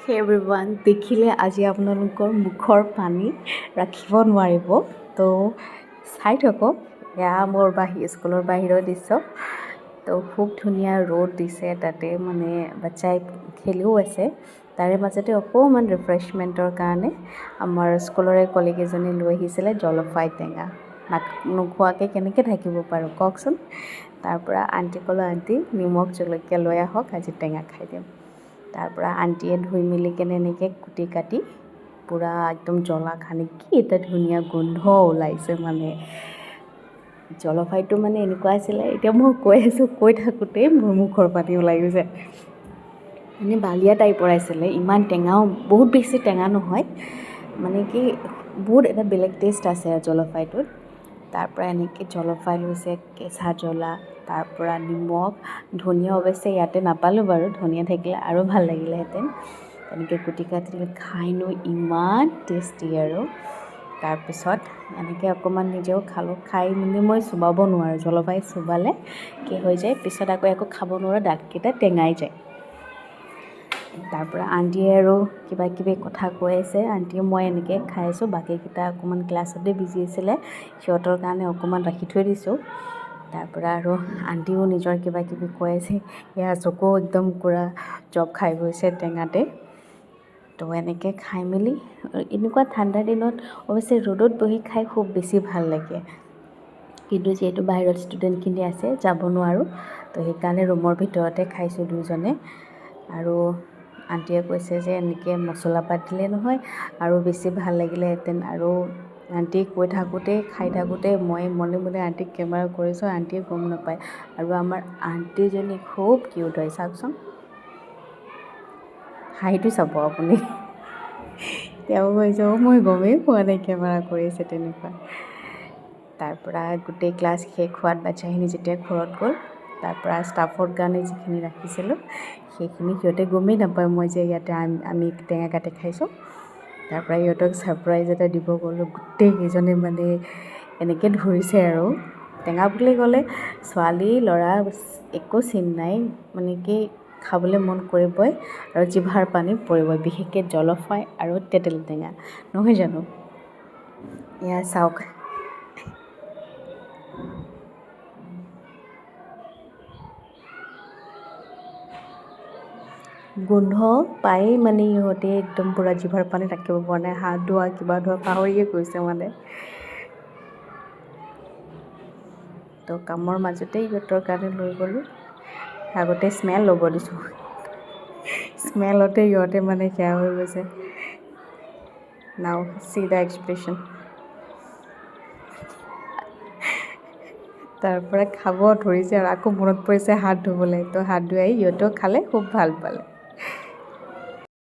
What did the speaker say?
Hey everyone, দেখিলে আজি আপোনালোকৰ মুখৰ পানী ৰাখিব নোৱাৰিব তো চাই থাকক এয়া মোৰ স্কুলৰ বাহিৰৰ দৃশ্য তো খুব ধুনীয়া ৰ'দ দিছে তাতে মানে বাচ্চাই খেলিও আছে তাৰে মাজতে অকণমান ৰিফ্ৰেছমেণ্টৰ কাৰণে আমাৰ স্কুলৰে কলিগ এজনী লৈ আহিছিলে জলফাই টেঙা নোখোৱাকৈ কেনেকৈ থাকিব পাৰোঁ কওকচোন তাৰ পৰা আণ্টি ক'লোঁ আণ্টি নিমখ জলকীয়া লৈ আহক আজি টেঙা খাই দিম তাৰ পৰা আণ্টিয়ে ধুই মেলি কেনে এনেকৈ কুটি কাটি পূৰা একদম জ্বলা খানি কি এটা ধুনীয়া গোন্ধ ওলাইছে মানে জলফাইটো মানে এনেকুৱা আছিলে এতিয়া মই কৈ থাকোঁতেই মোৰ মুখৰ পানী ওলাই গৈছে মানে বালিয়া টাইপৰ আছিলে ইমান টেঙাও বহুত বেছি টেঙা নহয় মানে কি বহুত এটা বেলেগ টেষ্ট আছে জলফাইটোত তাৰ পৰা এনেকৈ জলফাই লৈছে কেঁচা জ্বলা তাৰ পৰা নিমখ ধনিয়া অৱশ্যে ইয়াতে নাপালোঁ বাৰু ধনিয়া থাকিলে আৰু ভাল লাগিলেহেঁতেন এনেকৈ কুটি কাটি খাইনো ইমান টেষ্টি আৰু তাৰপিছত এনেকৈ অকণমান নিজেও খালোঁ খাই মানে মই চুবাব নোৱাৰোঁ জলফাই চুবালে কি হৈ যায় পিছত আকৌ একো খাব নোৱাৰোঁ দাঁতকেইটা টেঙাই যায় তাৰ পৰা আণ্টিয়ে আৰু কিবা কিবি কথা কৈ আছে আণ্টিয়ে মই এনেকৈ খাই আছোঁ বাকীকেইটা অকণমান ক্লাছতে বিজি আছিলে সিহঁতৰ কাৰণে অকণমান ৰাখি থৈ দিছোঁ তাৰ পৰা আৰু আণ্টিও নিজৰ কিবা কিবি কৈ আছে এয়া চকু একদম পূৰা জব খাই গৈছে টেঙাতে তো এনেকৈ খাই মেলি এনেকুৱা ঠাণ্ডা দিনত অৱশ্যে ৰ'দত বহি খাই খুব বেছি ভাল লাগে কিন্তু যিহেতু বাহিৰত ষ্টুডেণ্টখিনি আছে যাব নোৱাৰোঁ তো সেইকাৰণে ৰুমৰ ভিতৰতে খাইছোঁ দুজনে আৰু আণ্টিয়ে কৈছে যে এনেকৈ মছলা পাত দিলে নহয় আৰু বেছি ভাল লাগিলেহেঁতেন আৰু আণ্টিয়ে কৈ থাকোঁতে খাই থাকোঁতে মই মনে মনে আণ্টিক কেমেৰা কৰিছোঁ আণ্টিয়ে গম নাপায় আৰু আমাৰ আণ্টিজনী খুব কিউট হয় চাওকচোন হাঁহিটো চাব আপুনি তেওঁ কৈছে মই গমেই পোৱা নাই কেমেৰা কৰিছে তেনেকুৱা তাৰ পৰা গোটেই ক্লাছ শেষ হোৱাত বাচ্চাখিনি যেতিয়া ঘৰত গ'ল তাৰ পৰা ষ্টাফৰ কাৰণে যিখিনি ৰাখিছিলোঁ সেইখিনি সিহঁতে গমেই নাপায় মই যে ইয়াতে আমি টেঙা কাটি খাইছোঁ তাৰ পৰা সিহঁতক ছাৰপ্ৰাইজ এটা দিব গ'লোঁ গোটেইকেইজনে মানে এনেকৈ ধৰিছে আৰু টেঙা বুলি ক'লে ছোৱালী ল'ৰা একো চিন নাই মানে কি খাবলৈ মন কৰিবই আৰু জিভাৰ পানী পৰিবই বিশেষকৈ জলফাই আৰু তেঁতেলী টেঙা নহয় জানো এয়া চাওক গোন্ধ পাই মানে ইহঁতে একদম পূৰা জিভাৰ পানী ৰাখিব পৰা নাই হাত ধোৱা কিবা ধোৱা পাহৰিয়ে গৈছে মানে তো কামৰ মাজতে ইহঁতৰ কাৰণে লৈ গ'লোঁ আগতে স্মেল ল'ব দিছোঁ স্মেলতে ইহঁতে মানে সেয়া হৈ গৈছে নাও চি দ্য এক্সপ্ৰেশ্যন তাৰ পৰা খাব ধৰিছে আৰু আকৌ মনত পৰিছে হাত ধুবলৈ তো হাত ধুই আহি ইহঁতেও খালে খুব ভাল পালে